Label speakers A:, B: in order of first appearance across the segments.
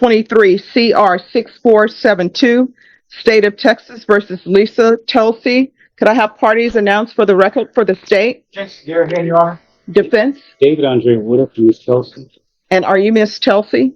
A: 2023 CR 6472, State of Texas versus Lisa Telsey. Could I have parties announced for the record for the state?
B: Yes, Gary, here you are.
A: Defense?
B: David Andre Woodard from East Chelsea.
A: And are you Miss Telsey?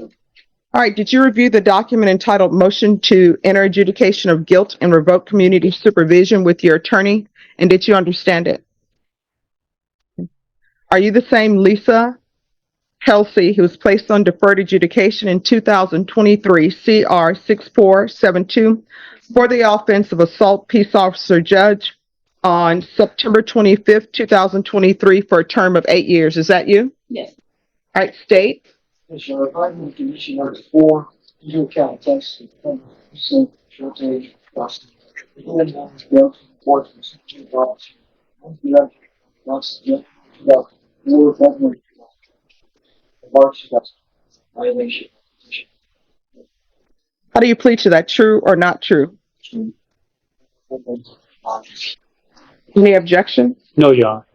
A: All right, did you review the document entitled Motion to Enter Adjudication of Guilt and Revoke Community Supervision with your attorney? And did you understand it? Are you the same Lisa Telsey who was placed on deferred adjudication in 2023 CR 6472 for the offense of assault peace officer judge on September 25th, 2023 for a term of 8 years? Is that you?
C: Yes.
A: All right, state.
B: Yes, Your Honor. I'm Condition number 4, Utah County, Texas. Shortage, Boston. Violation.
A: How do you plead to that? True or not true? Any objection?
B: No, Your Honor.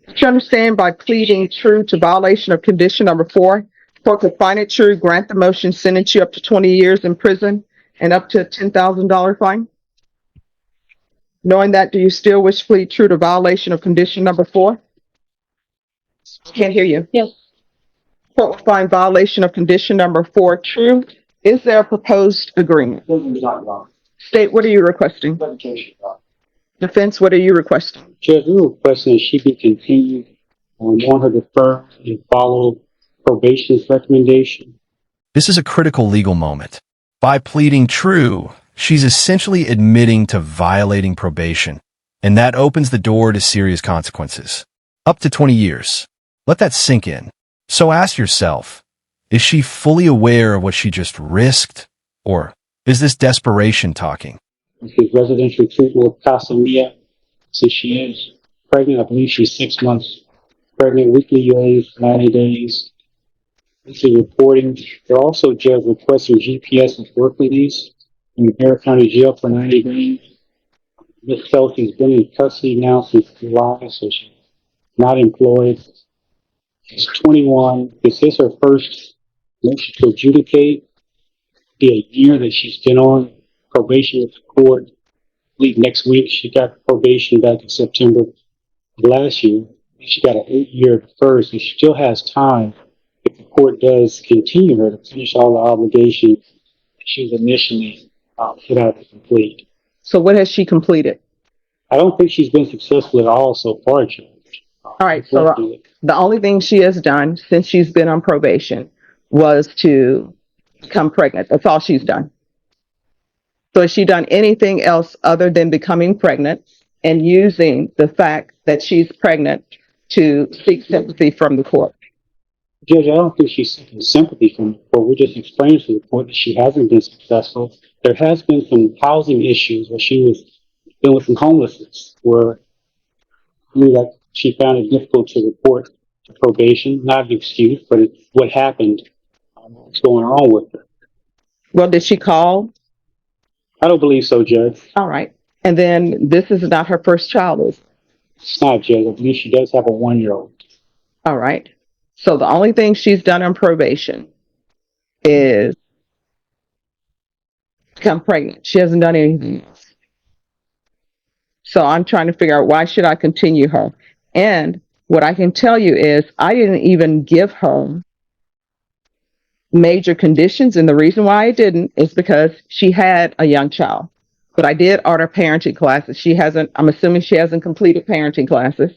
A: Do you understand by pleading true to violation of condition number 4, court could find it true, grant the motion, sentence you up to 20 years in prison and up to a $10,000 fine? Knowing that, do you still wish to plead true to violation of condition number 4? Can't hear you.
C: Yes.
A: Court will find violation of condition number 4 true. Is there a proposed agreement? State, what are you requesting? Defense, what are you requesting?
B: Judge, we were requesting that she be continued on her defer and follow probation's recommendation.
D: This is a critical legal moment. By pleading true, she's essentially admitting to violating probation, and that opens the door to serious consequences. Up to 20 years. Let that sink in. So ask yourself, is she fully aware of what she just risked? Or is this desperation talking?
B: She's residential treatment with Casamia. Since she is pregnant, I believe she's 6 months pregnant, weekly UAs, 90 days. Weekly reporting. They're also judge requesting GPS and work release in Harris County Jail for 90 days. Ms. Kelsey's been in custody now since July, so she's not employed. She's 21. This is her first motion to adjudicate. Be a year that she's been on probation with the court. I believe next week she got probation back in September of last year. She got an 8-year deferred, so she still has time if the court does continue her to finish all the obligations that she was initially put out to complete.
A: So what has she completed?
B: I don't think she's been successful at all so far, Judge.
A: All right, so the only thing she has done since she's been on probation was to become pregnant. That's all she's done. So has she done anything else other than becoming pregnant and using the fact that she's pregnant to seek sympathy from the court?
B: Judge, I don't think she's seeking sympathy from the court. We're just explaining to the court that she hasn't been successful. There has been some housing issues where she was dealing with some homelessness, where she found it difficult to report to probation. Not an excuse, but it's what happened. What's going on with her?
A: Well, did she call?
B: I don't believe so, Judge.
A: All right. And then this is not her first child, is it?
B: It's not, Judge. I believe she does have a 1-year-old.
A: All right. So the only thing she's done on probation is become pregnant. She hasn't done anything else. So I'm trying to figure out, why should I continue her? And what I can tell you is I didn't even give her major conditions. And the reason why I didn't is because she had a young child. But I did order parenting classes. I'm assuming she hasn't completed parenting classes.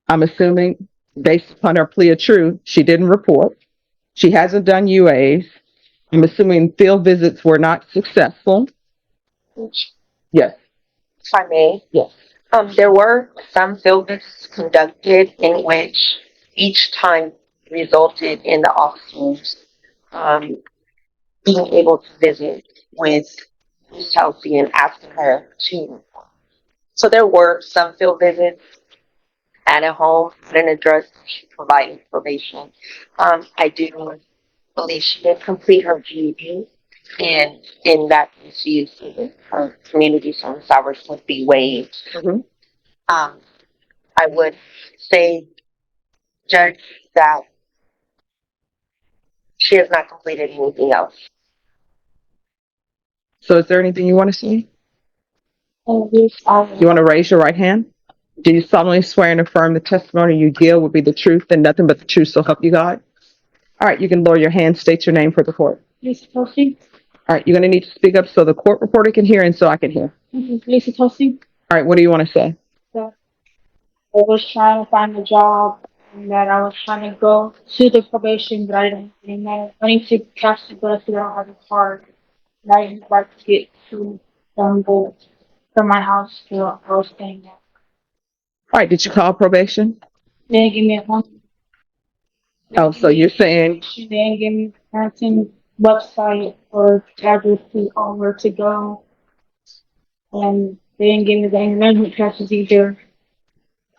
A: I'm assuming, based upon her plea of true, she didn't report. She hasn't done UAs. I'm assuming field visits were not successful. Yes.
C: If I may.
A: Yes.
C: There were some field visits conducted in which each time resulted in the officers being able to visit with Ms. Chelsea and asking her to. So there were some field visits at a home, at an address she provided probation. I do believe she did complete her GED, and in that case, she her community service hours would be waived.
A: Mm-hmm.
C: I would say, Judge, that she has not completed anything else.
A: So is there anything you want to say?
C: Yes,
A: You want to raise your right hand? Do you solemnly swear and affirm the testimony you give will be the truth and nothing but the truth, so help you God? All right, you can lower your hand, state your name for the court.
E: Lisa Tosi.
A: All right, you're going to need to speak up so the court reporter can hear and so I can hear.
E: Lisa Tosi.
A: All right, what do you want to say?
E: That I was trying to find a job and that I was trying to go to the probation, but I didn't have any money. I need to cash the bus, but I don't have a card. And I didn't like to get to the from my house to where I was staying at.
A: All right, did you call probation?
E: They didn't give me a phone.
A: Oh, so you're saying,
E: They didn't give me a parenting website or address on where to go. And they didn't give me the anger management classes either.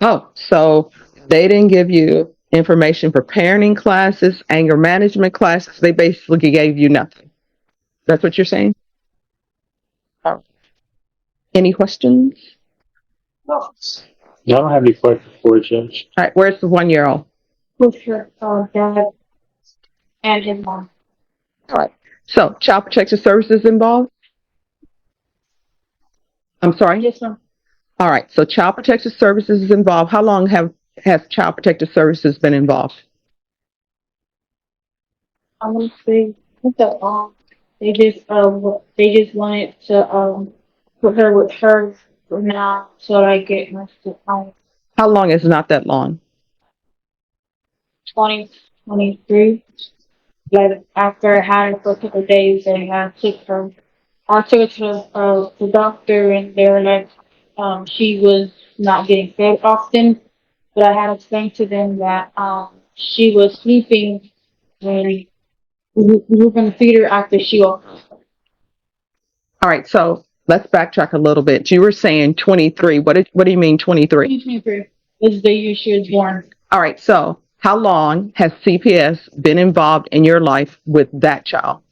A: oh, so they didn't give you information for parenting classes, anger management classes. They basically gave you nothing. That's what you're saying? All right. Any questions?
B: No, I don't have any questions for you, Judge.
A: All right, where's the 1-year-old?
E: With her dad and his mom.
A: All right. So, Child Protective Services involved? I'm sorry?
E: Yes, ma'am.
A: All right. So, Child Protective Services is involved. How long has Child Protective Services been involved?
E: I want to say what the they just wanted to put her with her for now so I get my stuff on
A: How long is not that long?
E: 2023. Like after I had her for a couple of days, and I took her to the doctor, and they were like, she was not getting fed often, but I had explained to them that she was sleeping when we were going to feed her after she woke up.
A: All right. So, let's backtrack a little bit. You were saying 23. What do you mean 23?
E: 2023 is the year she was born.
A: All right. So, how long has CPS been involved in your life with that child?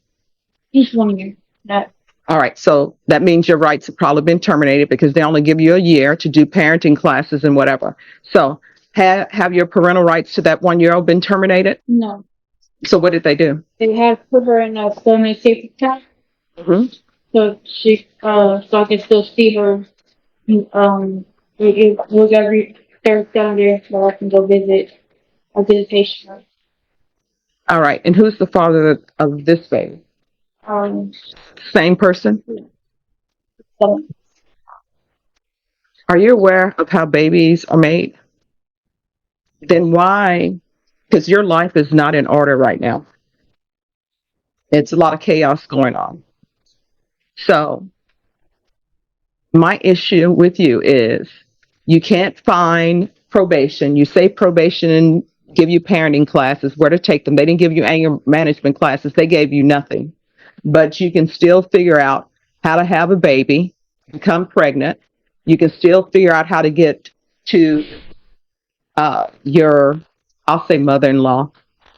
E: Just 1 year. That
A: All right. So, that means your rights have probably been terminated because they only give you a year to do parenting classes and whatever. So, have your parental rights to that 1-year-old been terminated?
E: no.
A: So, what did they do?
E: They had put her in a family safety test,
A: Hmm.
E: so I can still see her. It was every third Saturday so I can go visit a visitation.
A: All right. And who's the father of this baby?
E: Um,
A: Same person?
E: so
A: Are you aware of how babies are made? Then why? Because your life is not in order right now. It's a lot of chaos going on. So, my issue with you is you can't find probation. You say probation and give you parenting classes, where to take them. They didn't give you anger management classes. They gave you nothing. But you can still figure out how to have a baby, become pregnant. You can still figure out how to get to your, I'll say mother-in-law.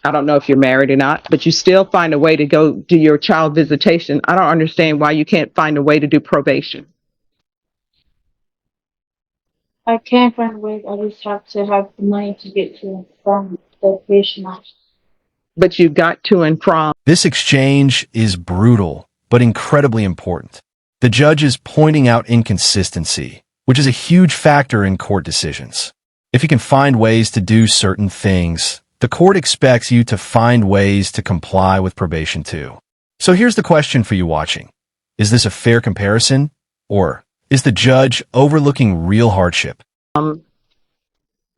A: I don't know if you're married or not, but you still find a way to go do your child visitation. I don't understand why you can't find a way to do probation.
E: I can't find a way. I just have to have the money to get to and from the patient.
A: But you got to and from.
D: This exchange is brutal, but incredibly important. The judge is pointing out inconsistency, which is a huge factor in court decisions. If you can find ways to do certain things, the court expects you to find ways to comply with probation too. So here's the question for you watching. Is this a fair comparison? Or is the judge overlooking real hardship?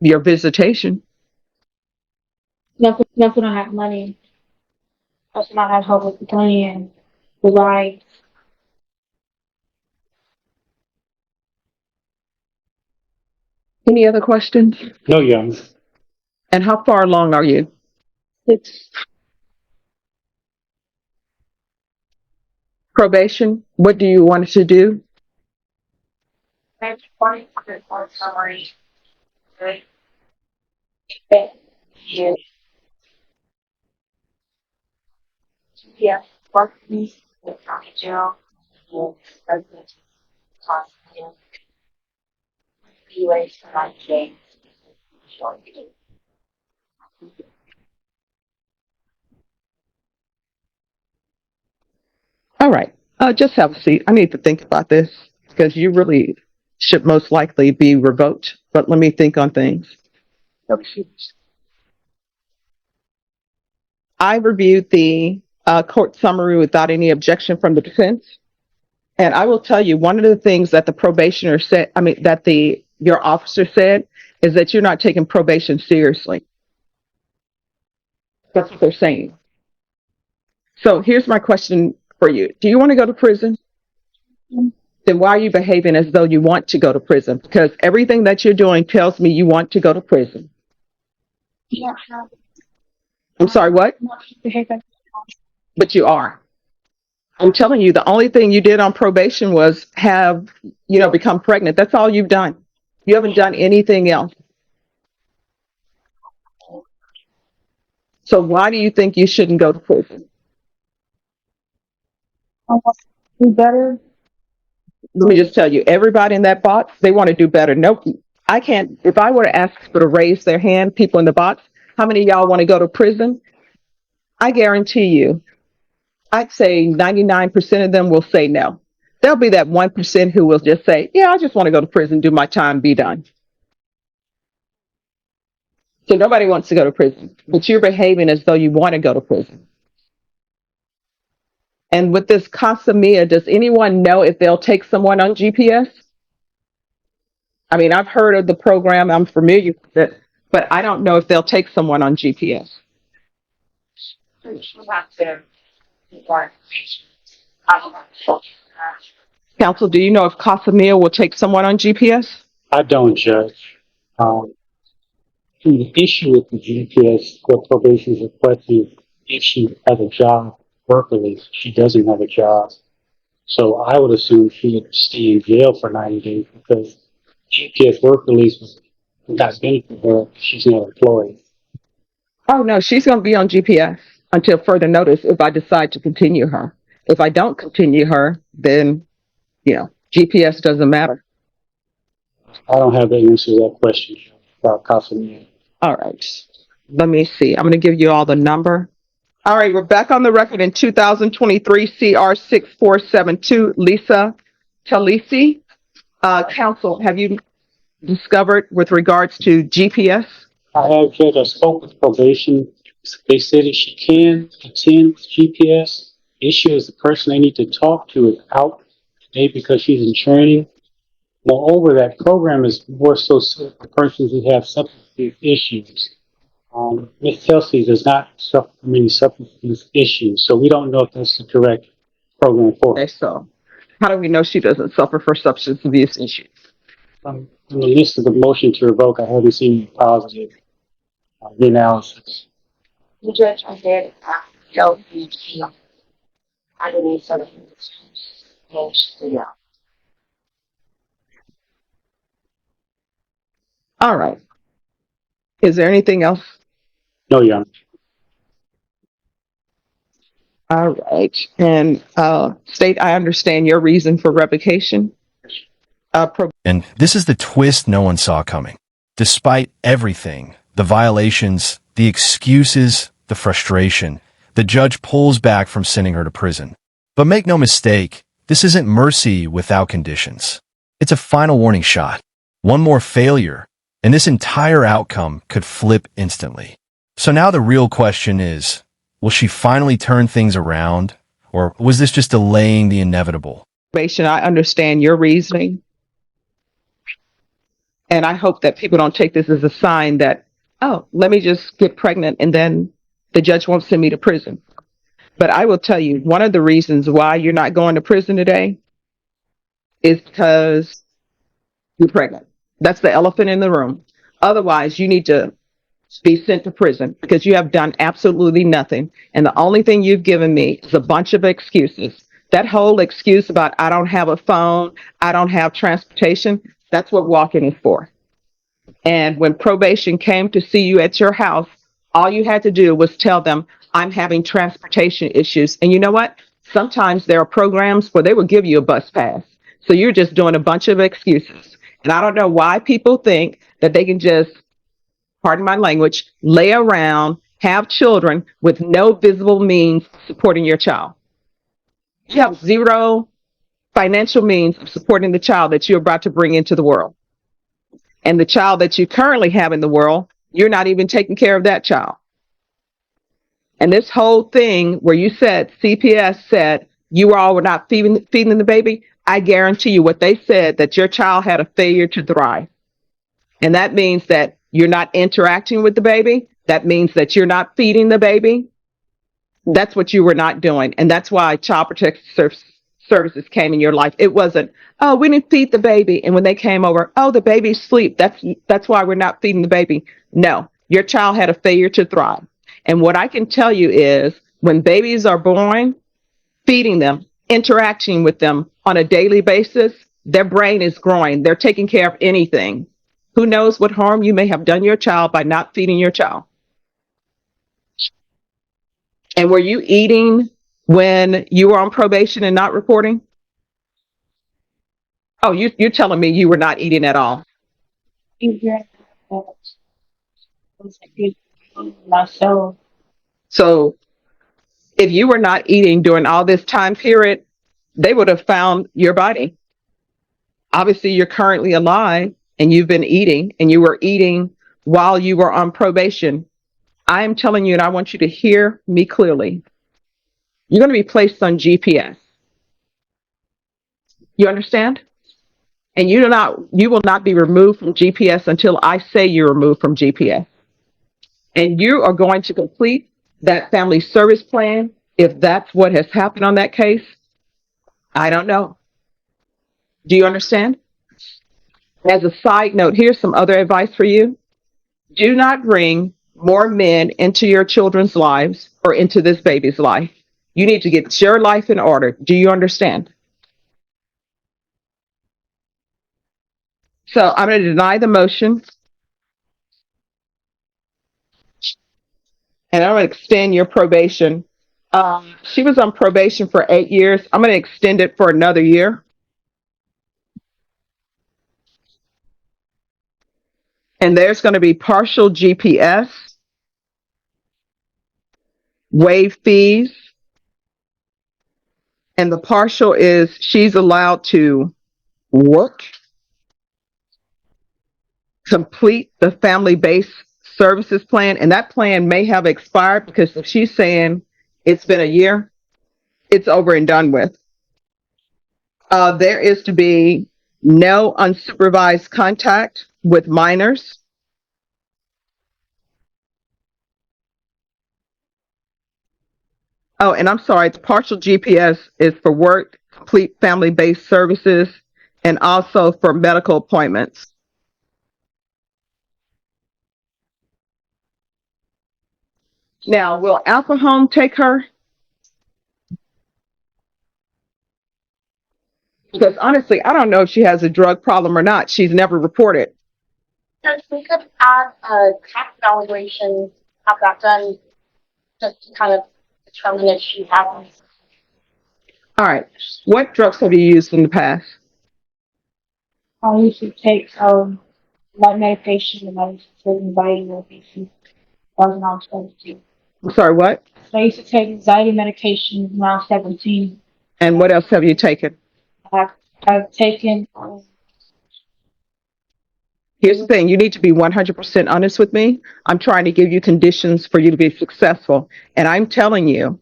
A: Your visitation.
E: That's when I have money. That's when I have help with the money and the rides.
A: Any other questions?
B: No, young.
A: And how far along are you?
E: It's
A: Probation, what do you want us to do?
E: that's 20% for summary. Good. Yeah. Yeah. Work me with county jail. And president. Cost. UA for 90 days.
A: All right. Just have a seat. I need to think about this because you really should most likely be revoked. But let me think on things. I reviewed the court summary without any objection from the defense. And I will tell you, one of the things that the probationer said, that your officer said, is that you're not taking probation seriously. That's what they're saying. So here's my question for you. Do you want to go to prison? Then why are you behaving as though you want to go to prison? Because everything that you're doing tells me you want to go to prison. I'm sorry, what? But you are. I'm telling you, the only thing you did on probation was become pregnant. That's all you've done. You haven't done anything else. So why do you think you shouldn't go to prison?
E: Do better.
A: Let me just tell you, everybody in that box, they want to do better. Nope. I can't, if I were to ask people to raise their hand, people in the box, how many of y'all want to go to prison? I guarantee you, I'd say 99% of them will say no. There'll be that 1% who will just say, yeah, I just want to go to prison, do my time, be done. So nobody wants to go to prison, but you're behaving as though you want to go to prison. And with this Casa Mia, does anyone know if they'll take someone on GPS? I mean, I've heard of the program, I'm familiar with it, but I don't know if they'll take someone on GPS. Counsel, do you know if Casa Mia will take someone on GPS?
B: I don't judge. The issue with the GPS, what probation is requesting, if she has a job, work release, she doesn't have a job. So I would assume she would stay in jail for 90 days because GPS work release was not benefit her. She's not employed.
A: Oh, no, she's going to be on GPS until further notice if I decide to continue her. If I don't continue her, then, GPS doesn't matter.
B: I don't have the answer to that question about Casamia.
A: All right. Let me see. I'm going to give you all the number. All right. We're back on the record in 2023 CR 6472. Lisa Talisi. Counsel, have you discovered with regards to GPS?
B: I have, Judge. I spoke with probation. They said that she can attend with GPS. The issue is the person they need to talk to is out today because she's in training. Moreover, that program is more so suited for persons who have substance abuse issues. Ms. Kelsey does not suffer from any substance abuse issues, so we don't know if that's the correct program for her.
A: Okay, so how do we know she doesn't suffer from substance abuse issues?
B: In the list of the motion to revoke, I haven't seen any positive analysis.
C: The judge I said, so I didn't need some yeah.
A: All right. Is there anything else?
B: No, Your Honor.
A: All right. And State, I understand your reason for revocation.
D: And this is the twist no one saw coming. Despite everything, the violations, the excuses, the frustration, the judge pulls back from sending her to prison. But make no mistake, this isn't mercy without conditions. It's a final warning shot. One more failure, and this entire outcome could flip instantly. So now the real question is, will she finally turn things around, or was this just delaying the inevitable?
A: I understand your reasoning. And I hope that people don't take this as a sign that, oh, let me just get pregnant and then the judge won't send me to prison. But I will tell you, one of the reasons why you're not going to prison today is because you're pregnant. That's the elephant in the room. Otherwise, you need to be sent to prison because you have done absolutely nothing. And the only thing you've given me is a bunch of excuses. That whole excuse about I don't have a phone, I don't have transportation, that's what walking is for. And when probation came to see you at your house, all you had to do was tell them, I'm having transportation issues. And you know what? Sometimes there are programs where they will give you a bus pass. So you're just doing a bunch of excuses. And I don't know why people think that they can just pardon my language, lay around, have children with no visible means of supporting your child. You have zero financial means of supporting the child that you're about to bring into the world. And the child that you currently have in the world, you're not even taking care of that child. And this whole thing where you said CPS said you all were not feeding the baby, I guarantee you what they said, that your child had a failure to thrive. And that means that you're not interacting with the baby. That means that you're not feeding the baby. That's what you were not doing. And that's why Child Protective Services came in your life. It wasn't, oh, we didn't feed the baby. And when they came over, oh, the baby's asleep. That's why we're not feeding the baby. No, your child had a failure to thrive. And what I can tell you is when babies are born, feeding them, interacting with them on a daily basis, their brain is growing. They're taking care of anything. Who knows what harm you may have done your child by not feeding your child? And were you eating when you were on probation and not reporting? Oh, you're telling me you were not eating at all.
E: Myself.
A: So if you were not eating during all this time period, they would have found your body. Obviously, you're currently alive and you've been eating and you were eating while you were on probation. I am telling you, and I want you to hear me clearly. You're going to be placed on GPS. You understand? And you will not be removed from GPS until I say you're removed from GPS. And you are going to complete that family service plan. If that's what has happened on that case, I don't know. Do you understand? As a side note, here's some other advice for you. Do not bring more men into your children's lives or into this baby's life. You need to get your life in order. Do you understand? So I'm going to deny the motion and I'm going to extend your probation. She was on probation for 8 years. I'm going to extend it for another year. And there's going to be partial GPS, waive fees, and the partial is she's allowed to work, complete the family-based services plan, and that plan may have expired because if she's saying it's been a year, it's over and done with. There is to be no unsupervised contact with minors. Oh, and I'm sorry, the partial GPS is for work, complete family-based services, and also for medical appointments. Now, will Alpha Home take her? Because honestly, I don't know if she has a drug problem or not. She's never reported.
E: Yes, we could add a tax valuation, have that done, just to kind of determine if she has.
A: All right. What drugs have you used in the past?
E: I used to take light medication and I used to take anxiety medication. That was when I was 17.
A: I'm sorry, what?
E: So I used to take anxiety medication when I was 17.
A: And what else have you taken?
E: I've, I've taken
A: Here's the thing, you need to be 100% honest with me. I'm trying to give you conditions for you to be successful. And I'm telling you,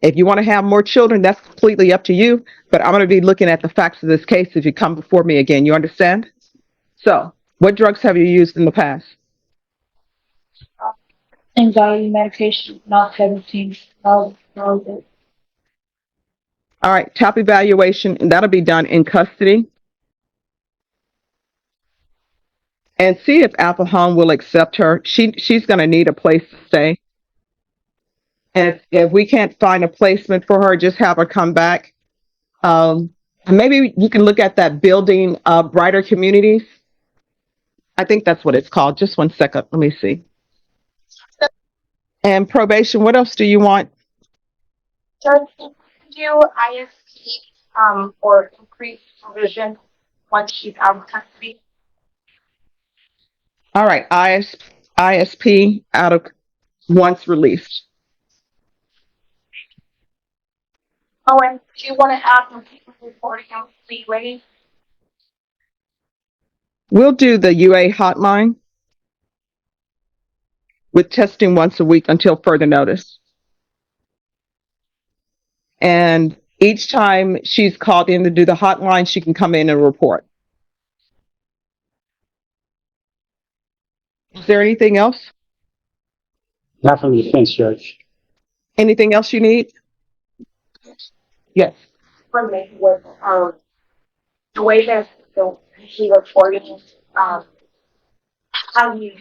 A: if you want to have more children, that's completely up to you. But I'm going to be looking at the facts of this case if you come before me again. You understand? So, what drugs have you used in the past?
E: anxiety medication when I was 17. That was it.
A: All right, top evaluation, and that'll be done in custody. And see if Alpha Home will accept her. She's going to need a place to stay. And if we can't find a placement for her, just have her come back. Maybe you can look at that building, Brighter Communities. I think that's what it's called. Just one second. Let me see. And probation, what else do you want?
E: Does it do ISP or increased supervision once she's out of custody?
A: All right, ISP out of once released.
E: Oh, and do you want to add some people reporting on the UA?
A: We'll do the UA hotline with testing once a week until further notice. And each time she's called in to do the hotline, she can come in and report. Is there anything else?
B: Not from the defense, Judge.
A: Anything else you need? Yes.
C: For me, with the way that she reporting, how do you?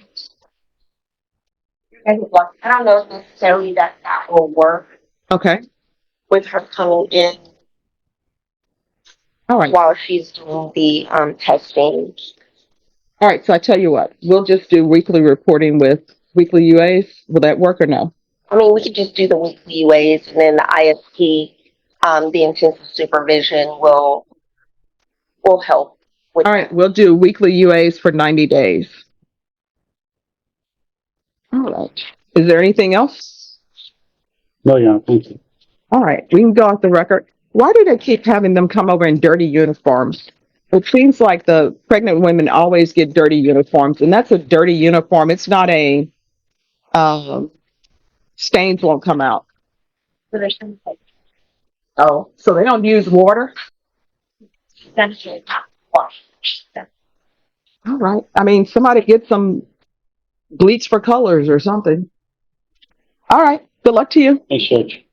C: I don't know if necessarily that will work
A: Okay.
C: with her coming in
A: All right.
C: while she's doing the testing.
A: All right. So I tell you what, we'll just do weekly reporting with weekly UAs. Will that work or no?
C: I mean, we could just do the weekly UAs, and then the ISP, the intensive supervision will help with
A: All right. We'll do weekly UAs for 90 days. All right. Is there anything else?
B: No, Your Honor, thank you.
A: All right. We can go off the record. Why do they keep having them come over in dirty uniforms? It seems like the pregnant women always get dirty uniforms, and that's a dirty uniform. It's not a stains won't come out.
E: So there's some like
A: Oh, so they don't use water?
E: essentially not wash.
A: All right. I mean, somebody get some bleach for colors or something. All right. Good luck to you.
B: Thanks, Judge.